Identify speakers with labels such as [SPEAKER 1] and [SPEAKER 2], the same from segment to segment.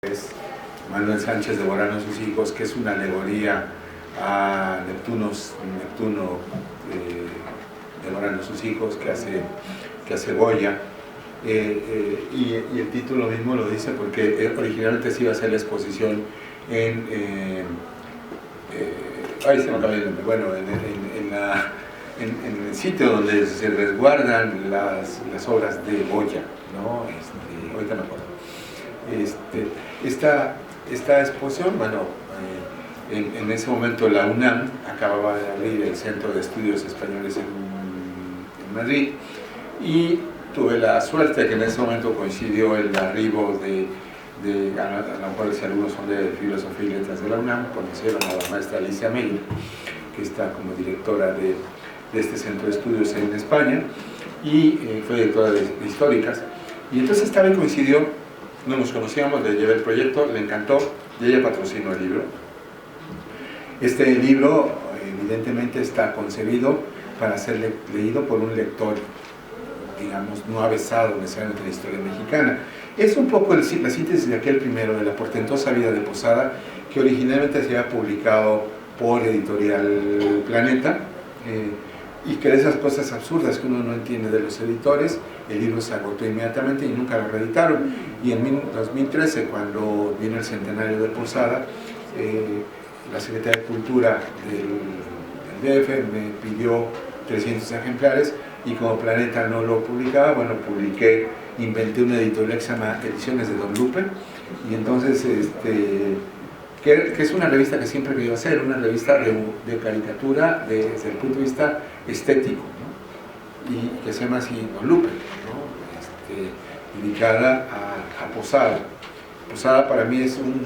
[SPEAKER 1] Es Manuel Sánchez devorando a sus hijos, que es una alegoría a Neptuno devorando a sus hijos, que hace Goya. Y el título mismo lo dice porque originalmente se iba a hacer la exposición en el sitio donde se resguardan las obras de Goya, ¿no? Ahorita me acuerdo. Esta exposición, en ese momento la UNAM acababa de abrir el Centro de Estudios Españoles en Madrid, y tuve la suerte que en ese momento coincidió el arribo a lo mejor si algunos son de Filosofía y Letras de la UNAM, conocieron a la maestra Alicia Meyer, que está como directora de este Centro de Estudios en España, y fue directora de Históricas, y entonces estaba y coincidió. No nos conocíamos, le llevé el proyecto, le encantó y ella patrocinó el libro. Este libro evidentemente está concebido para ser leído por un lector, digamos, no avesado necesariamente en la historia mexicana. Es un poco la síntesis de aquel primero, de La portentosa vida de Posada, que originalmente se había publicado por Editorial Planeta, y que de esas cosas absurdas que uno no entiende de los editores, el libro se agotó inmediatamente y nunca lo reeditaron. Y en 2013, cuando vino el centenario de Posada, la Secretaría de Cultura del DF me pidió 300 ejemplares, y como Planeta no lo publicaba, bueno, inventé una editorial que se llama Ediciones de Don Lupe, y entonces que es una revista que siempre quería hacer, una revista de caricatura desde el punto de vista estético, ¿no? Y que se llama así Don Lupe, ¿no? Dedicada a Posada. Posada para mí es un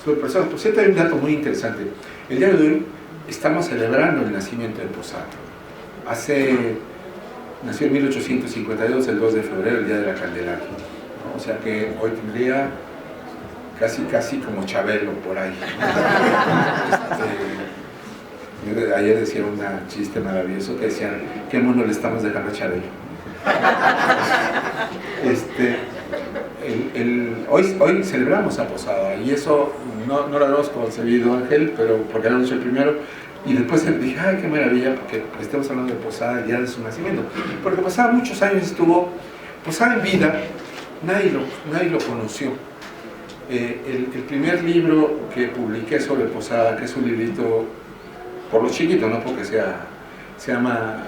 [SPEAKER 1] super personaje. Por cierto, hay un dato muy interesante. El día de hoy estamos celebrando el nacimiento de Posada. Nació en 1852, el 2 de febrero, el día de la Candelaria, ¿no? O sea que hoy tendría casi como Chabelo por ahí. Ayer decía un chiste maravilloso que decían: ¿qué mundo le estamos dejando a Chabelo? Hoy celebramos a Posada, y eso no lo habíamos concebido, Ángel, pero porque habíamos hecho el primero, y después dije: ¡ay, qué maravilla! Porque estemos hablando de Posada el día de su nacimiento, porque Posada muchos años estuvo. Posada en vida, nadie lo conoció. El primer libro que publiqué sobre Posada, que es un librito por los chiquitos, no porque se llama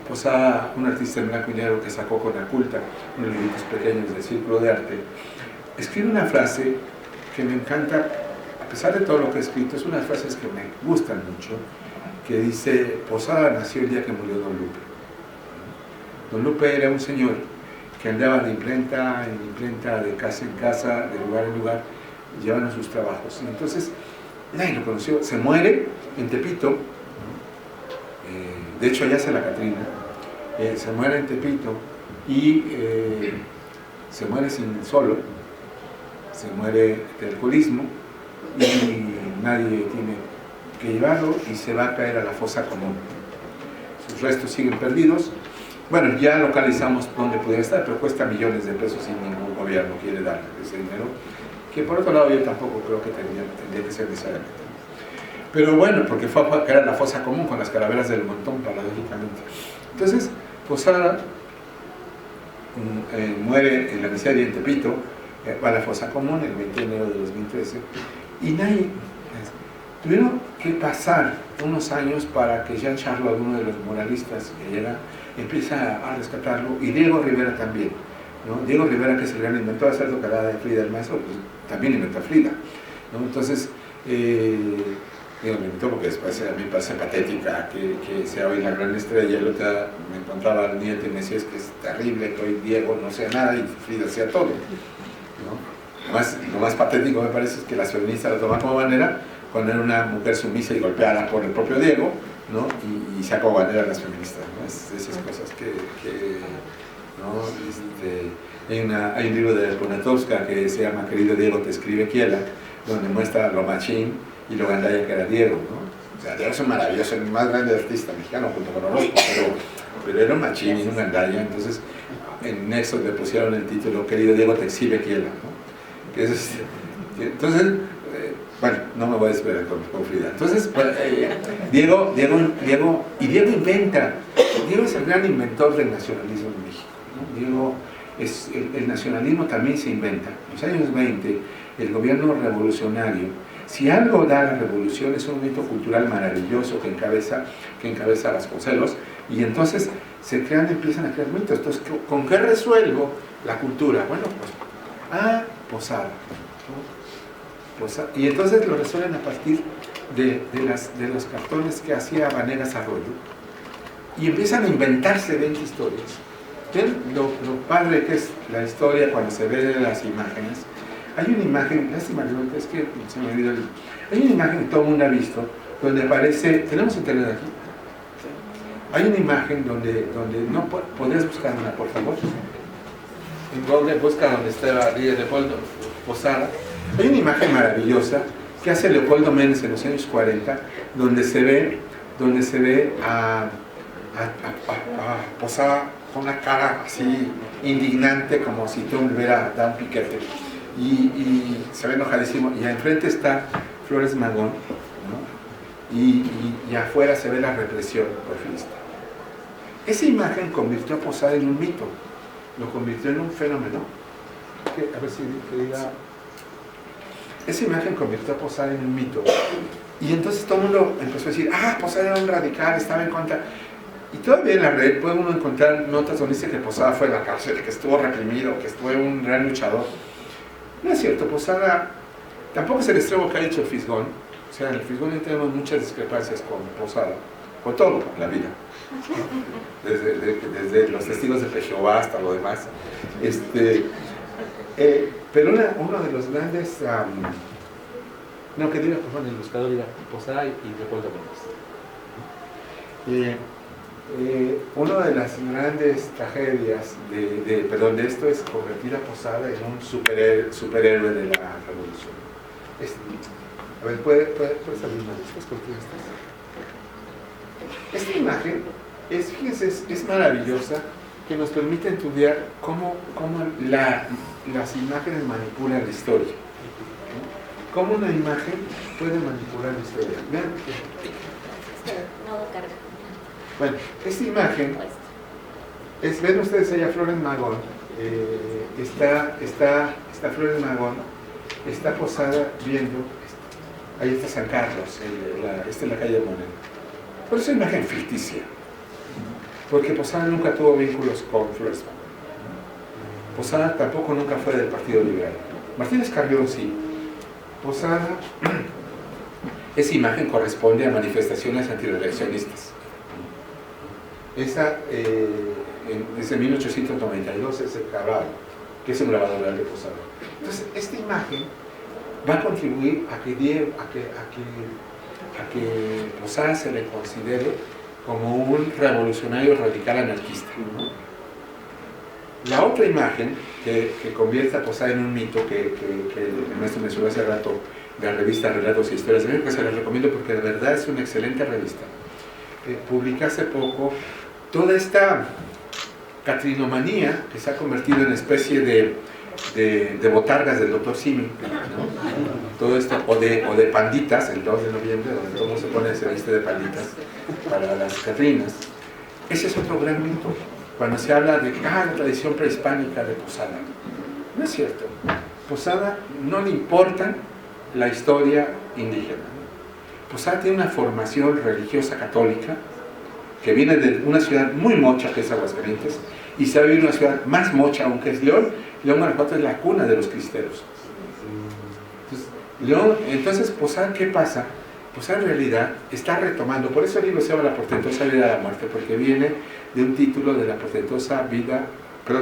[SPEAKER 1] Posada, un artista en blanco y negro, que sacó con Aculta, unos libritos pequeños del Círculo de Arte, escribe una frase que me encanta, a pesar de todo lo que he escrito. Es unas frases que me gustan mucho, que dice: Posada nació el día que murió Don Lupe. Don Lupe era un señor que andaba de imprenta en imprenta, de casa en casa, de lugar en lugar, llevando sus trabajos. Y entonces nadie lo conoció. Se muere en Tepito, de hecho allá hace la Catrina, se muere en Tepito, y se muere solo, se muere de alcoholismo, y nadie tiene que llevarlo, y se va a caer a la fosa común. Sus restos siguen perdidos. Bueno, ya localizamos dónde pudiera estar, pero cuesta millones de pesos y ningún gobierno quiere dar ese dinero, que por otro lado yo tampoco creo que tendría que ser necesariamente. Pero bueno, porque fue a caer a la fosa común con las calaveras del montón, paradójicamente. Entonces, Posada muere en la miseria en Tepito, va a la fosa común el 20 de enero de 2013, y tuvieron que pasar unos años para que Jean Charlot, uno de los muralistas que era, empieza a rescatarlo, y Diego Rivera también, ¿no? Diego Rivera, que es el gran inventor, hacer tocada de Frida el maestro, pues también inventó a Frida, ¿no? Entonces, digo, me inventó porque después a mí me parece patética que sea hoy la gran estrella. El otro día me encontraba al nieto y me decía: es que es terrible que hoy Diego no sea nada y Frida sea todo, ¿no? Lo más patético me parece es que las feministas lo toman como bandera cuando era una mujer sumisa y golpeada por el propio Diego, ¿no? Y saca como bandera a las feministas, ¿no? Esas cosas ¿no? Hay un libro de Poniatowska que se llama Querido Diego, te escribe Kiela, donde muestra lo machín y lo gandalla que era Diego, ¿no? O sea, Diego es un maravilloso, el más grande artista mexicano junto con Orozco, pero era un machín y un gandalla. Entonces en Nexo le pusieron el título Querido Diego, te exhibe Kiela, ¿no? que es, entonces, bueno, no me voy a esperar con Frida. Entonces, Diego inventa. Diego es el gran inventor del nacionalismo en México, ¿no? Diego es, el nacionalismo también se inventa. En los años 20, el gobierno revolucionario, si algo da la revolución, es un movimiento cultural maravilloso que encabeza Vasconcelos, y entonces empiezan a crear mitos. Entonces, ¿con qué resuelvo la cultura? Bueno, pues, Posada, ¿no? Y entonces lo resuelven a partir de los cartones que hacía Vanegas Arroyo, y empiezan a inventarse 20 historias. ¿Ven lo padre que es la historia cuando se ven las imágenes? Hay una imagen, lástima, es que se me olvidó hay una imagen que todo el mundo ha visto, donde aparece, ¿tenemos internet aquí? Hay una imagen donde no podrías buscar una, por favor. En Google busca donde está Leopoldo Posada. Hay una imagen maravillosa que hace Leopoldo Méndez en los años 40, donde se ve a Posada con una cara así indignante, como si tú me hubiera dado un piquete, y se ve enojadísimo, y enfrente está Flores Magón, ¿no? y afuera se ve la represión porfirista. Esa imagen convirtió a Posada en un mito, lo convirtió en un fenómeno. A ver si diga. Esa imagen convirtió a Posada en un mito, y entonces todo el mundo empezó a decir, Posada era un radical, estaba en contra. Y todavía en la red puede uno encontrar notas donde dice que Posada fue a la cárcel, que estuvo reprimido, que fue un gran luchador. No es cierto. Posada tampoco es el extremo que ha dicho el Fisgón. O sea, en el Fisgón tenemos muchas discrepancias con Posada, con todo, con la vida, desde los testigos de Jehová hasta lo demás. Pero uno de los grandes, no, que diga, por favor, el buscador diga Posada y Leopoldo Méndez. Una de las grandes tragedias de esto es convertir a Posada en un superhéroe de la revolución. A ver, ¿puede salir una de estas cortinas? Esta imagen es maravillosa, que nos permite estudiar cómo las imágenes manipulan la historia, ¿no? Cómo una imagen puede manipular la historia. Vean.
[SPEAKER 2] No carga.
[SPEAKER 1] Bueno, esta imagen, ven ustedes allá Flores Magón, está Flores Magón, está Posada viendo, ahí está San Carlos, esta es la calle Moreno. Pero es una imagen ficticia, porque Posada nunca tuvo vínculos con Flores Magón. Posada tampoco nunca fue del Partido Liberal. Martínez Carrión sí. Posada, esa imagen corresponde a manifestaciones antireeleccionistas. Esa, desde 1892, es el Cabral, que es un grabador real de Posada. Entonces, esta imagen va a contribuir a que Posada se le considere como un revolucionario radical anarquista. La otra imagen que convierte a Posada en un mito, que el maestro mencionó hace rato, de la revista Relatos e Historias de México, que se les recomiendo porque de verdad es una excelente revista. Publica hace poco toda esta catrinomanía que se ha convertido en especie de botargas del Dr. Simi, ¿no? Todo esto, o de panditas, el 2 de noviembre, donde todo el mundo se pone ese viste de panditas para las catrinas. Ese es otro gran mito, cuando se habla de la tradición prehispánica de Posada. No es cierto. Posada no le importa la historia indígena. Posada tiene una formación religiosa católica que viene de una ciudad muy mocha que es Aguascalientes, y se va a vivir en una ciudad más mocha aún que es León. León, Guanajuato, es la cuna de los cristeros. Entonces Posada, ¿qué pasa? Posada en realidad está retomando, por eso el libro se llama La portentosa vida de la muerte, porque viene de un título de la portentosa vida,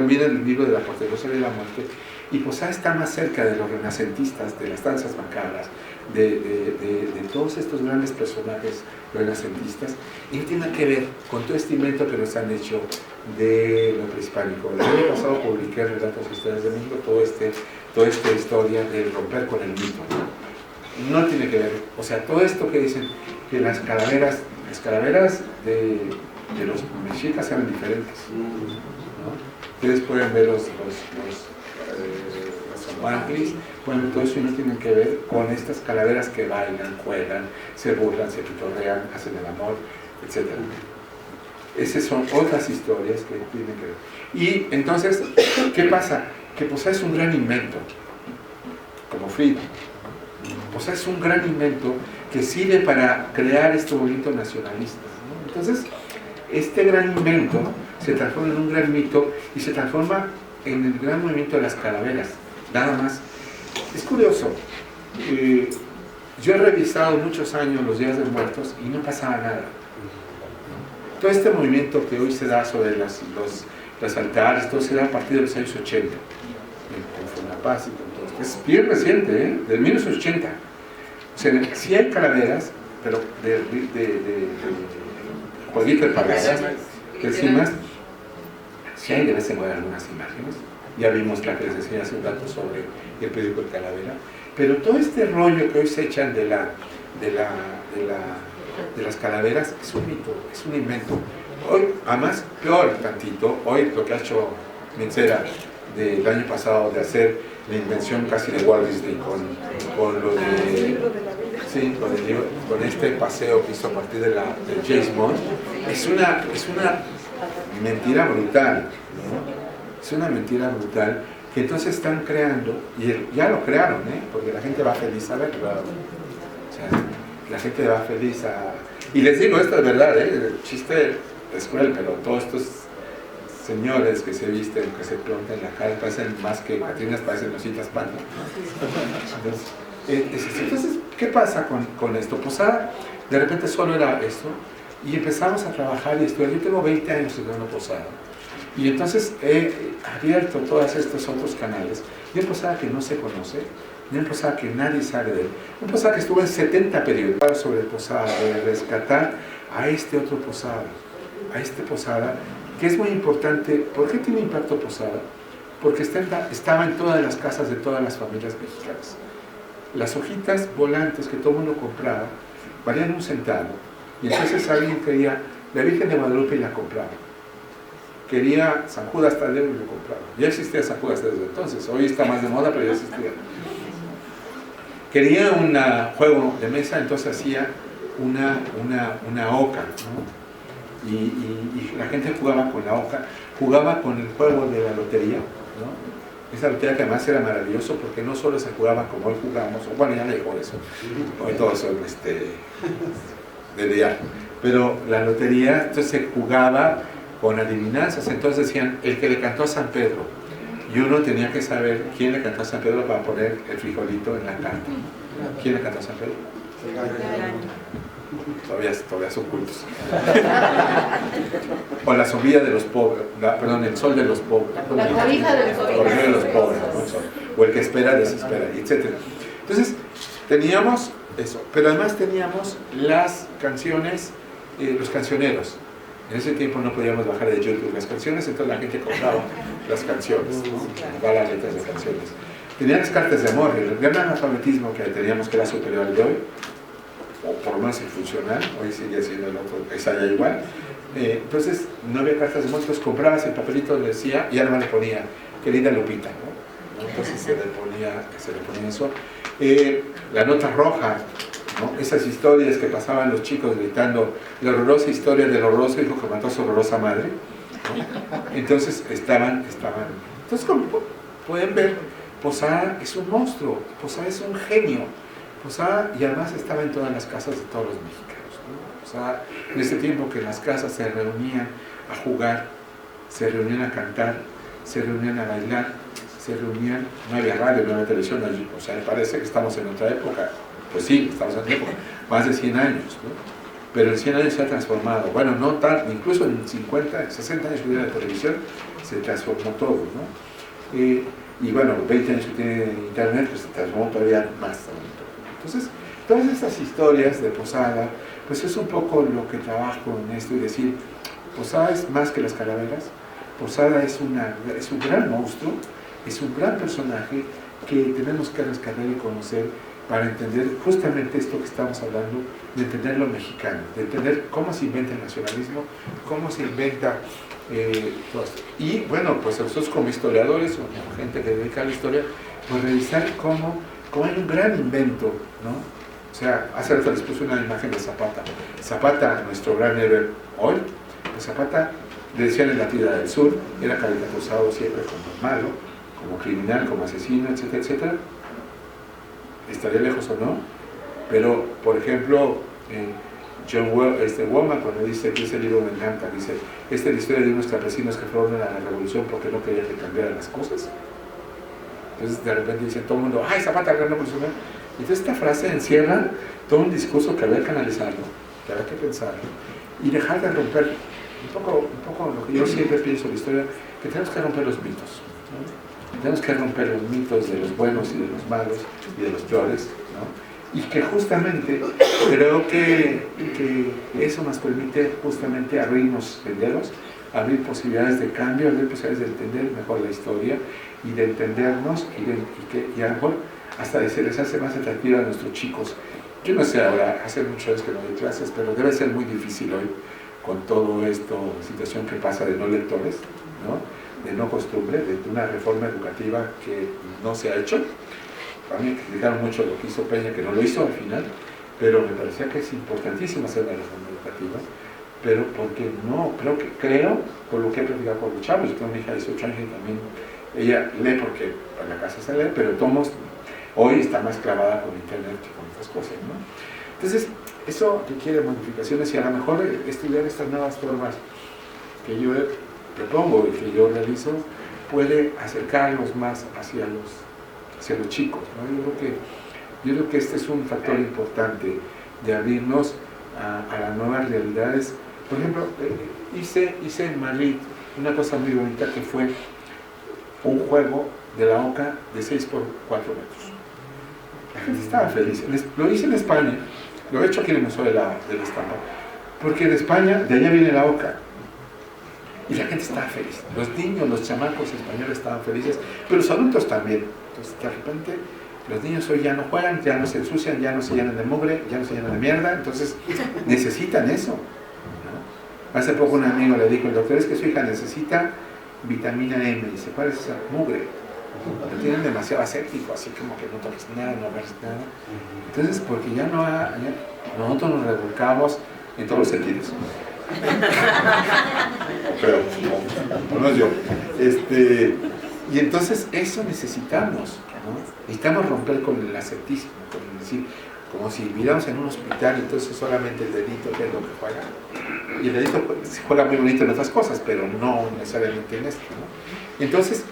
[SPEAKER 1] viene del libro de La portentosa vida de la muerte, y Posada está más cerca de los renacentistas, de las danzas macabras, de todos estos grandes personajes renacentistas, y tiene que ver con todo este invento que nos han hecho de lo prehispánico. El año pasado publiqué Relatos e Historias de México, toda esta historia de romper con el mito. No tiene que ver, o sea, todo esto que dicen que las calaveras de los mexicas eran diferentes, ¿no? Ustedes pueden ver las San Marcos, bueno, todo eso no tiene que ver con estas calaveras que bailan, juegan, se burlan, se pitorrean, hacen el amor, etc. Esas son otras historias que tienen que ver. Y entonces, ¿qué pasa? Que Posada es un gran invento, como Frida. Posada es un gran invento que sirve para crear este movimiento nacionalista, ¿no? Entonces, este gran invento se transforma en un gran mito y se transforma en el gran movimiento de las calaveras, nada más. Es curioso, yo he revisado muchos años los Días de Muertos y no pasaba nada. Todo este movimiento que hoy se da sobre los altares, todo se da a partir de los años 80, con la paz y con todo esto. Es bien reciente, del 1980. O sea, sí hay calaveras, pero de jueguito de palabras, que encima sí hay de vez en cuando algunas imágenes. Ya vimos la que les enseñé hace un rato sobre el periódico de Calavera, pero todo este rollo que hoy se echan de las calaveras es un mito, es un invento. Hoy, además, peor tantito, hoy lo que ha hecho Mencera del año pasado de hacer la invención casi de Walt Disney con lo de... Sí, con este paseo que hizo a partir de James Bond, es una mentira brutal, ¿no? Es una mentira brutal que entonces están creando, y ya lo crearon, porque la gente va feliz a verlo. O sea, la gente va feliz a... Y les digo, esto es verdad, el chiste es cruel, pero todos estos señores que se visten, que se plantan la cara, parecen más que Catrinas, parecen ositas panda. Entonces, ¿qué pasa con esto? Posada, de repente solo era esto, y empezamos a trabajar y estudiar. Yo tengo 20 años estudiando Posada, y entonces he abierto todos estos otros canales. Y una Posada que no se conoce, y una Posada que nadie sabe de él, una Posada que estuvo en 70 periódicos sobre Posada, de rescatar a este otro Posada, a este Posada, que es muy importante. ¿Por qué tiene impacto Posada? Porque estaba en todas las casas de todas las familias mexicanas. Las hojitas volantes que todo el mundo compraba valían 1 centavo, y entonces alguien quería la Virgen de Guadalupe y la compraba. Quería San Judas Tadeo y lo compraba. Ya existía San Judas desde entonces, hoy está más de moda, pero ya existía. Quería un juego de mesa, entonces hacía una oca, ¿no? Y la gente jugaba con la oca, jugaba con el juego de la lotería, ¿no? Esa lotería que además era maravilloso porque no solo se jugaba como hoy jugamos, bueno, ya no digo eso, hoy todos son de día, pero la lotería, entonces se jugaba con adivinanzas. Entonces decían, el que le cantó a San Pedro, y uno tenía que saber quién le cantó a San Pedro para poner el frijolito en la carta. ¿Quién le cantó a San Pedro? Todavía son cultos. O la sombrilla de los pobres, perdón, el sol de los pobres,
[SPEAKER 2] la cobija de
[SPEAKER 1] los pobres, ¿no? O el que espera desespera, etc. Entonces teníamos eso, pero además teníamos las canciones, los cancioneros. En ese tiempo no podíamos bajar de YouTube las canciones, entonces la gente compraba las canciones, ¿no? Las letras de canciones. Tenían las cartas de amor, el gran analfabetismo que teníamos, que era superior al de hoy, o por lo menos el funcional, hoy sigue siendo el otro, esa ya igual. Entonces no había cartas de amor, entonces comprabas el papelito, le decía, y además le ponía, querida Lupita, ¿no? Entonces se le ponía eso. La nota roja, ¿no? Esas historias que pasaban los chicos gritando, la horrorosa historia del horroroso hijo que mató a su horrorosa madre, ¿no? Entonces estaban. Entonces, como pueden ver, Posada es un monstruo, Posada es un genio, Posada, y además estaba en todas las casas de todos los mexicanos, ¿no? Posada, en ese tiempo que en las casas se reunían a jugar, se reunían a cantar, se reunían a bailar, se reunían, no había radio, no había televisión, o sea, me parece que estamos en otra época. Pues sí, estamos en otra época, más de 100 años, ¿no? Pero en 100 años se ha transformado. Bueno, no tanto, incluso en 50, 60 años que tiene la televisión, se transformó todo, ¿no? Y bueno, 20 años que tiene internet, pues se transformó todavía más. Entonces, todas estas historias de Posada, pues es un poco lo que trabajo en esto, y decir, Posada es más que las calaveras, Posada es un gran monstruo, es un gran personaje que tenemos que rescatar y conocer para entender justamente esto que estamos hablando, de entender lo mexicano, de entender cómo se inventa el nacionalismo, cómo se inventa todo esto. Y bueno, pues nosotros como historiadores o como gente que dedica a la historia, pues revisar cómo hay un gran invento, ¿no? O sea, hace rato les puse una imagen de Zapata. Zapata, nuestro gran héroe hoy, pues Zapata, le decían en la Tierra del Sur, era caricaturizado siempre como malo, como criminal, como asesino, etcétera, etcétera. Estaría lejos o no, pero, por ejemplo, John Womack, cuando dice que ese libro me encanta, dice, esta es la historia de unos campesinos que fueron a la revolución porque no querían que cambiaran las cosas. Entonces, de repente dice todo el mundo, ¡ay, Zapata, gran revolucionario! Entonces, esta frase encierra todo un discurso que había que analizarlo, que había que pensarlo, y dejar de romper un poco lo que yo siempre pienso en la historia, que tenemos que romper los mitos, ¿no? Tenemos que romper los mitos de los buenos y de los malos y de los peores, ¿no? Y que justamente creo que eso nos permite justamente abrirnos senderos, abrir posibilidades de cambio, abrir posibilidades de entender mejor la historia y de entendernos y a lo mejor hasta de se les hace más atractiva a nuestros chicos. Yo no sé ahora, hace muchos años que no doy clases, pero debe ser muy difícil hoy con todo esto, situación que pasa de no lectores, ¿no? De no costumbre, de una reforma educativa que no se ha hecho. A mí me criticaron mucho lo que hizo Peña, que no lo hizo al final, pero me parecía que es importantísimo hacer la reforma educativa, pero porque no, creo, por lo que he platicado con los chavos, yo tengo una hija de 18 años y también, ella lee porque en la casa se lee, pero Tomos hoy está más clavada con internet que con otras cosas, ¿no? Entonces, eso requiere modificaciones y a lo mejor estudiar estas nuevas formas que yo propongo y que yo realizo puede acercarlos más hacia los chicos, ¿no? Yo creo que este es un factor importante de abrirnos a las nuevas realidades. Por ejemplo, hice en Madrid una cosa muy bonita que fue un juego de la oca de 6 por 4 metros. La gente estaba feliz. Lo hice en España, lo he hecho aquí en el Museo de la Estampa, porque en España, de allá viene la oca. Y la gente estaba feliz. Los niños, los chamacos españoles estaban felices, pero los adultos también. Entonces, de repente, los niños hoy ya no juegan, ya no se ensucian, ya no se llenan de mugre, ya no se llenan de mierda, entonces necesitan eso, ¿no? Hace poco un amigo le dijo, el doctor, es que su hija necesita vitamina M. Dice, ¿cuál es esa? Mugre. Lo tienen demasiado aséptico, así como que no toques nada, no ves nada. Entonces, porque ya nosotros nos revolcamos en todos los sentidos. Pero no yo. Y entonces eso necesitamos, ¿no? Necesitamos romper con el ascetismo, con decir, como si viviéramos en un hospital, entonces solamente el dedito es lo que juega. Y el dedito pues, juega muy bonito en otras cosas, pero no necesariamente en esto, ¿no? Entonces,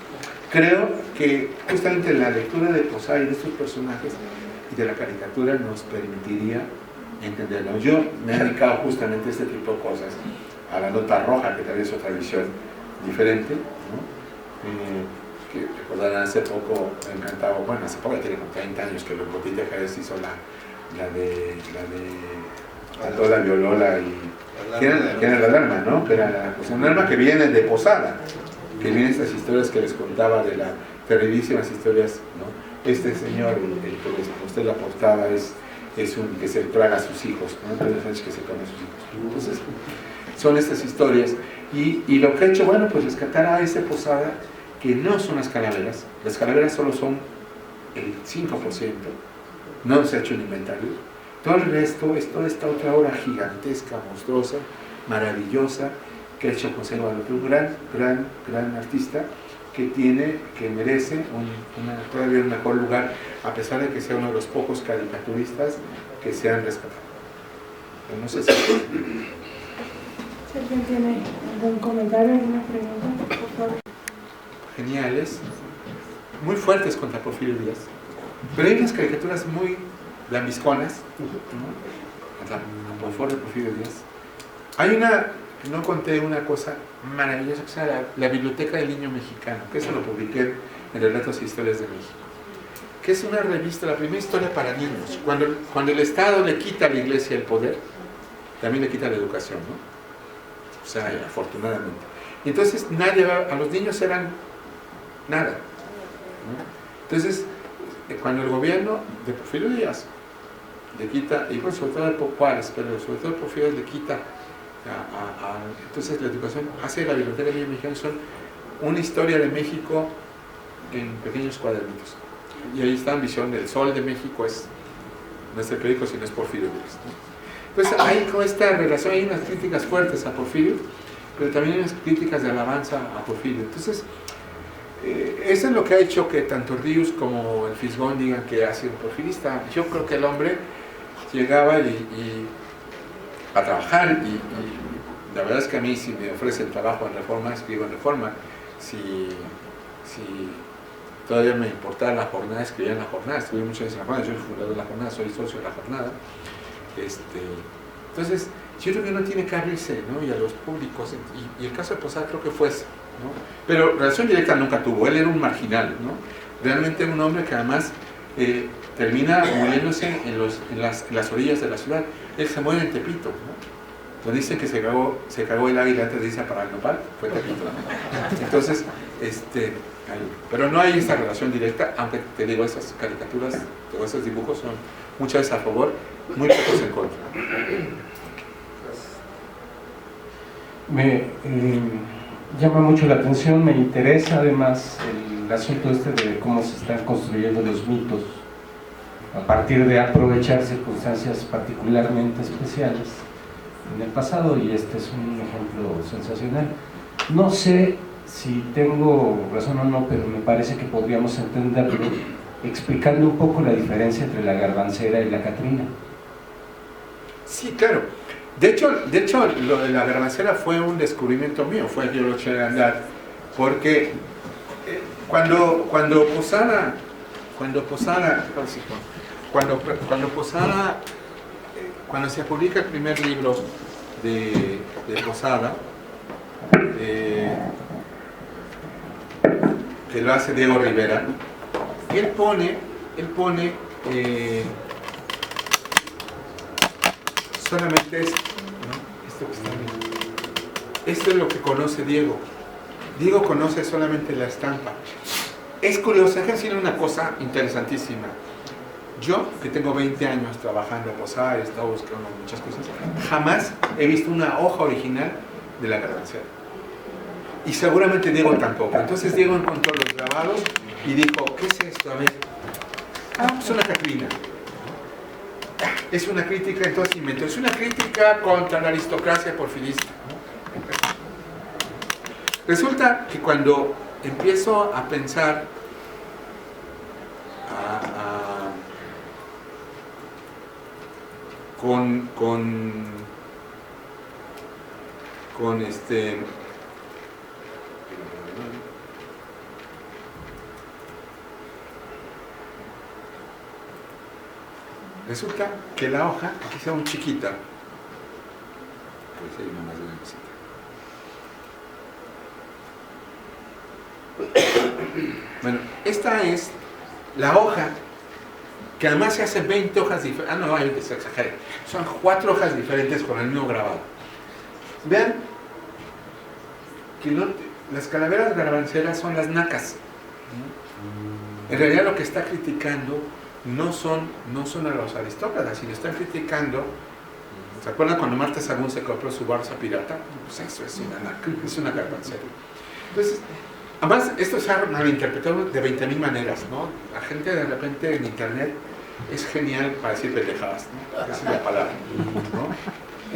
[SPEAKER 1] creo que justamente la lectura de Posada y de estos personajes y de la caricatura nos permitiría entenderlo. Yo me he dedicado justamente a este tipo de cosas, a la nota roja, que también es otra visión diferente, ¿no? Que recordarán hace poco, me encantaba, bueno, hace poco, tiene como 30 años que los Botín de Jerez hizo la de Toda Violola y que era la Dharma, ¿no? Que era una Dharma que viene de Posada, que vienen estas historias que les contaba de las terribilísimas historias, ¿no? Este señor, el que les mostré la portada, es un que se traga a sus hijos, ¿no? Antonio Sánchez que se come a sus hijos. Entonces, son estas historias. Y lo que he hecho, bueno, pues rescatar a ese Posada, que no son las calaveras solo son el 5%, no se ha hecho un inventario. Todo el resto es toda esta otra obra gigantesca, monstruosa, maravillosa, que ha hecho José Guadalupe, un gran artista que merece todavía un mejor lugar, a pesar de que sea uno de los pocos caricaturistas que se han rescatado. Pero no sé si...
[SPEAKER 2] ¿Alguien tiene algún comentario, alguna pregunta, por favor?
[SPEAKER 1] Geniales, muy fuertes contra Porfirio Díaz, pero hay unas caricaturas muy lambisconas, ¿no? Contra Porfirio Díaz. Hay no conté una cosa maravillosa que se llama la Biblioteca del Niño Mexicano, que eso lo publiqué en Relatos e Historias de México, que es una revista, la primera historia para niños. Cuando el Estado le quita a la Iglesia el poder, también le quita la educación, ¿no? O sea, afortunadamente. Y entonces a los niños eran nada, ¿no? Entonces, cuando el gobierno de Porfirio Díaz le quita, y bueno, sobre todo de Juárez, pero sobre todo Porfirio le quita entonces la educación hace la Biblioteca del Niño Mexicano, son una historia de México en pequeños cuadernitos. y ahí está Visión del Sol de México, no es el periódico, sino es Porfirio Díaz, ¿no? Entonces hay con esta relación, hay unas críticas fuertes a Porfirio, pero también hay unas críticas de alabanza a Porfirio. Entonces, eso es lo que ha hecho que tanto Ríos como el Fisgón digan que ha sido porfirista. Yo creo que el hombre llegaba a trabajar y la verdad es que a mí, si me ofrecen trabajo en Reforma, escribo en Reforma. Si todavía me importaba la jornada, escribía en la jornada. Estuve muchas veces en la jornada, yo soy fundador de la jornada, soy socio de la jornada. Entonces, yo creo que uno tiene que abrirse, ¿no? Y a los públicos, y el caso de Posada creo que fue ese, ¿no? Pero relación directa nunca tuvo, él era un marginal, ¿no? Realmente un hombre que además termina muriéndose en las orillas de la ciudad. Él se muere en Tepito, ¿no? Donde dicen que se cagó el águila antes de irse para el nopal, fue Tepito, ¿no? Entonces, pero no hay esta relación directa, aunque te digo, esas caricaturas o esos dibujos son muchas veces a favor, muy pocos en contra.
[SPEAKER 3] Me llama mucho la atención, me interesa además el asunto de cómo se están construyendo los mitos a partir de aprovechar circunstancias particularmente especiales en el pasado, y este es un ejemplo sensacional. No sé si tengo razón o no, pero me parece que podríamos entenderlo explicando un poco la diferencia entre la garbancera y la Catrina.
[SPEAKER 1] Sí, claro. De hecho, lo de la garbancera fue un descubrimiento mío, fue que yo lo eché a andar, porque cuando se publica el primer libro de Posada, que lo hace Diego Rivera, él pone solamente esto, ¿no? Esto que está viendo. Esto es lo que conoce Diego. Diego conoce solamente la estampa. Es curioso, déjenme decirle una cosa interesantísima. Yo, que tengo 20 años trabajando en Posada, he estado buscando muchas cosas, jamás he visto una hoja original de la garbancera. Y seguramente Diego tampoco. Entonces Diego encontró los grabados y dijo, ¿qué es esto? A ver, es una Catrina. Es una crítica, entonces inventó, es una crítica contra la aristocracia porfirista, ¿no? Resulta que cuando empiezo a pensar resulta que la hoja, aquí sea muy chiquita, pues hay una más grandecita. Bueno, esta es la hoja, que además se hace 20 hojas diferentes. No, hay que se exagere. Son 4 hojas diferentes con el mismo grabado. Vean que las calaveras garbanceras son las nacas. En realidad lo que está criticando no son a los aristócratas, sino están criticando. ¿Se acuerdan cuando Marta Sagún se compró su Barça pirata? Pues eso es una naca, es una garbancera. Entonces, además, esto se ha malinterpretado de 20.000 maneras, ¿no? La gente de repente en internet es genial para decir pendejadas, ¿no? Esa es la palabra, ¿no?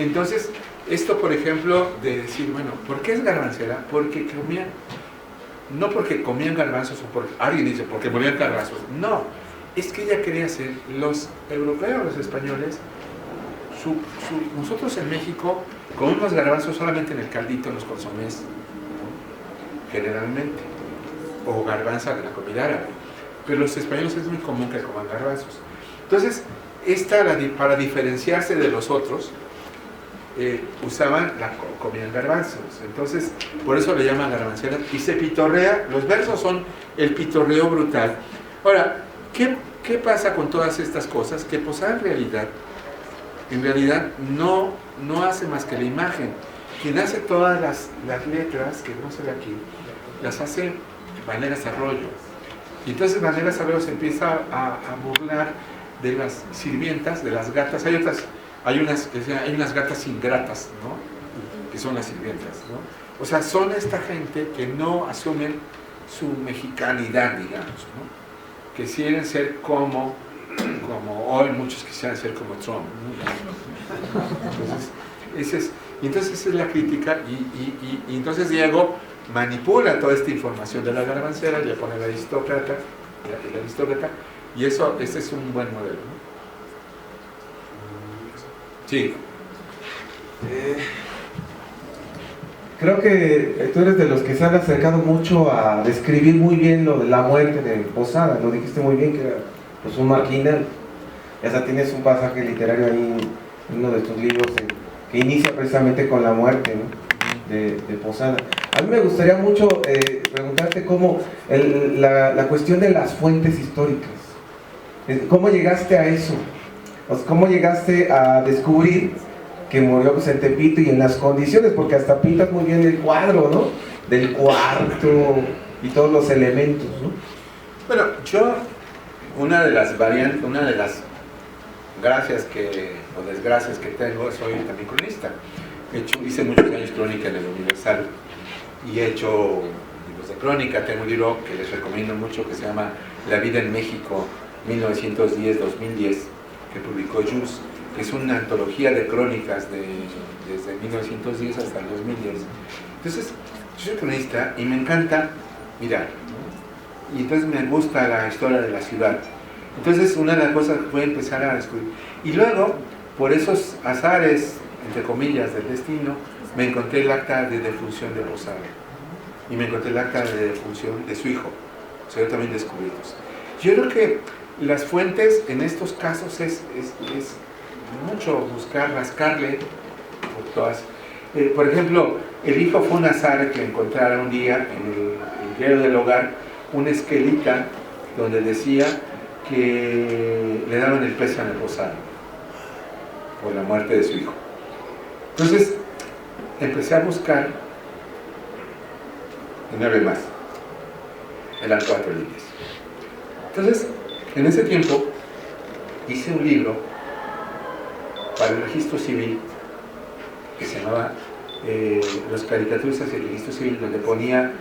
[SPEAKER 1] Entonces, esto, por ejemplo, de decir, bueno, ¿por qué es garbancera? Porque comían, no porque comían garbanzos o porque alguien dice, porque morían garbanzos. No, es que ella quería hacer, los europeos, los españoles, nosotros en México comemos garbanzos solamente en el caldito, en los consomés, generalmente, o garbanza de la comida árabe, pero los españoles es muy común que coman garbanzos. Entonces, para diferenciarse de los otros, comían garbanzos. Entonces, por eso le llaman garbancera, y se pitorrea. Los versos son el pitorreo brutal. Ahora, ¿qué pasa con todas estas cosas? Que Posada en realidad no hace más que la imagen. Quien hace todas las letras, que no se ve aquí, las hace Vanegas Arroyo. Y entonces Vanegas Arroyo se empieza a burlar de las sirvientas, de las gatas. Hay unas gatas ingratas, ¿no? Que son las sirvientas, ¿no? O sea, son esta gente que no asumen su mexicanidad, digamos, ¿no? quisieran ser como hoy muchos quisieran ser como Trump, ¿no? Entonces esa es la crítica, y entonces Diego manipula toda esta información de la garbancera, le pone el aristócrata, y eso, ese es un buen modelo, ¿no? Sí.
[SPEAKER 4] Creo que tú eres de los que se han acercado mucho a describir muy bien lo de la muerte de Posada. Lo dijiste muy bien, que era pues un marginal. Y hasta tienes un pasaje literario ahí en uno de tus libros que inicia precisamente con la muerte, ¿no?, de Posada. A mí me gustaría mucho preguntarte cómo la cuestión de las fuentes históricas. ¿Cómo llegaste a eso? O sea, ¿cómo llegaste a descubrir que murió pues, en Tepito y en las condiciones? Porque hasta pintas muy bien el cuadro, ¿no? Del cuarto y todos los elementos, ¿no?
[SPEAKER 1] Bueno, yo, una de las gracias o desgracias que tengo, soy también cronista. Hice muchos años crónica en el Universal y he hecho libros de crónica. Tengo un libro que les recomiendo mucho que se llama La vida en México 1910-2010, que publicó Jus, que es una antología de crónicas desde 1910 hasta el 2010. Entonces, yo soy cronista y me encanta mirar, ¿no? Y entonces me gusta la historia de la ciudad. Entonces, una de las cosas fue empezar a descubrir. Y luego, por esos azares, entre comillas, del destino, me encontré el acta de defunción de Posada. Y me encontré el acta de defunción de su hijo. O sea, yo también descubrí eso. Yo creo que las fuentes en estos casos es mucho buscar, rascarle por todas. Por ejemplo, el hijo fue un azar que encontrara un día en el diario del hogar una esquelita donde decía que le daban el pésame a Posada por la muerte de su hijo. Entonces empecé a buscar y no había más. Eran 4 líneas. Entonces, en ese tiempo hice un libro para el registro civil que se llamaba Los caricaturistas y el registro civil, donde ponía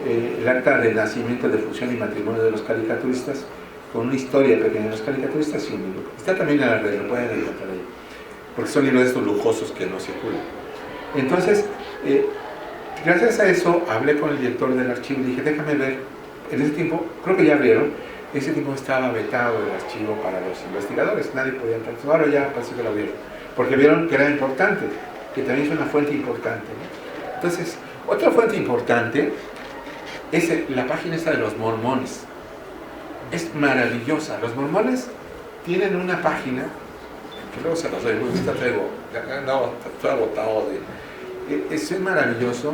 [SPEAKER 1] el acta de nacimiento, de fusión y matrimonio de los caricaturistas, con una historia pequeña de los caricaturistas y un libro. Está también en la red, lo pueden encontrar ahí, porque son libros de estos lujosos que no circulan. Entonces, gracias a eso, hablé con el director del archivo y dije, déjame ver. En ese tiempo, creo que ya abrieron, ese tiempo estaba vetado el archivo para los investigadores, nadie podía entrar. Ahora ya parece que lo abrieron, porque vieron que era importante, que también es una fuente importante, ¿no? Entonces, otra fuente importante es la página esta de los mormones. Es maravillosa. Los mormones tienen una página, que luego se los doy, esta traigo, no, estoy agotado de... Es maravilloso.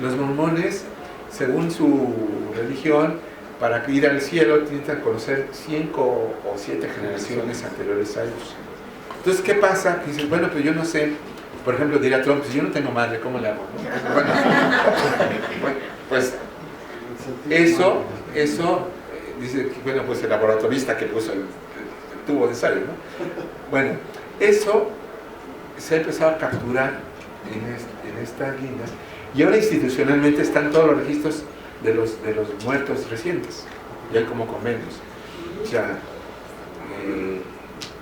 [SPEAKER 1] Los mormones, según su religión, para ir al cielo, tienen que conocer 5 o 7 generaciones anteriores a ellos. Entonces, ¿qué pasa? Que dices, bueno, pues yo no sé, por ejemplo, dirá Trump, pues yo no tengo madre, ¿cómo le hago? ¿No? Bueno, pues eso, dice, bueno, pues el laboratorista que puso el tubo de ensayo, ¿no? Bueno, eso se ha empezado a capturar en estas líneas, y ahora institucionalmente están todos los registros de los muertos recientes, ya como convenios. O sea,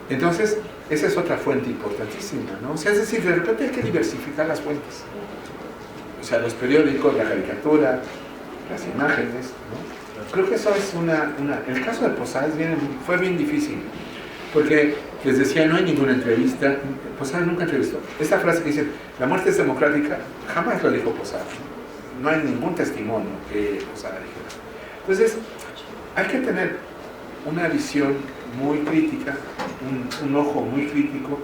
[SPEAKER 1] entonces, esa es otra fuente importantísima, ¿no? O sea, es decir, de repente hay que diversificar las fuentes. O sea, los periódicos, la caricatura, las imágenes, ¿no? Creo que eso es el caso de Posada fue bien difícil, porque les decía, no hay ninguna entrevista, Posada nunca entrevistó. Esta frase que dice, la muerte es democrática, jamás lo dijo Posada. No hay ningún testimonio que Posada dijera. Entonces, hay que tener una visión muy crítica, un ojo muy crítico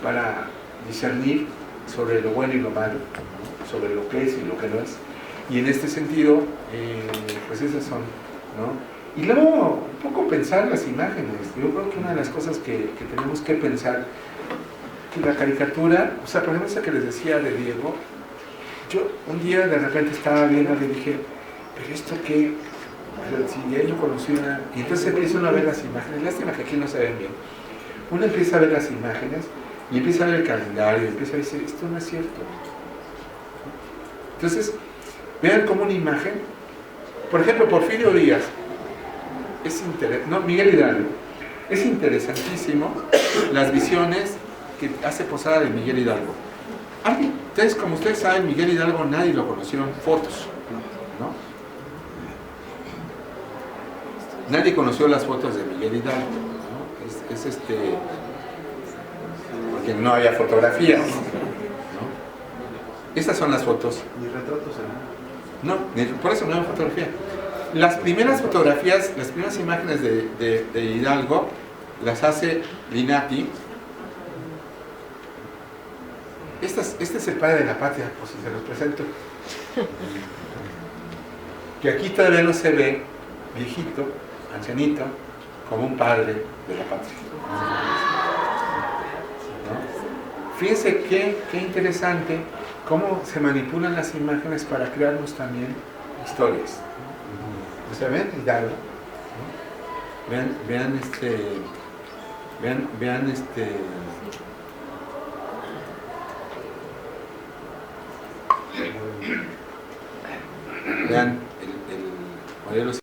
[SPEAKER 1] para discernir sobre lo bueno y lo malo, ¿no? Sobre lo que es y lo que no es. Y en este sentido, pues esas son, ¿no? Y luego, un poco pensar las imágenes. Yo creo que una de las cosas que tenemos que pensar, que la caricatura, o sea, por ejemplo, esa que les decía de Diego, yo un día de repente estaba viendo y dije, ¿pero esto qué? Pero si él lo conocía, y entonces empieza uno a ver las imágenes, lástima que aquí no se ven bien. Uno empieza a ver las imágenes y empieza a ver el calendario, y empieza a decir, esto no es cierto. Entonces, vean como una imagen, por ejemplo, Porfirio Díaz Miguel Hidalgo. Es interesantísimo las visiones que hace Posada de Miguel Hidalgo. Ustedes, como ustedes saben, Miguel Hidalgo nadie lo conoció en fotos, ¿no? Nadie conoció las fotos de Miguel Hidalgo, ¿no? Porque no había fotografías, ¿no? Estas son las fotos.
[SPEAKER 5] Ni retratos,
[SPEAKER 1] No, por eso no hay fotografía. Las primeras fotografías, las primeras imágenes de Hidalgo las hace Linati. Este es el padre de la patria, pues se los presento. Que aquí todavía no se ve viejito, ancianito, como un padre de la patria. ¿No? Fíjense qué interesante cómo se manipulan las imágenes para crearnos también historias. O sea, vean Hidalgo, ¿no? Vean el modelo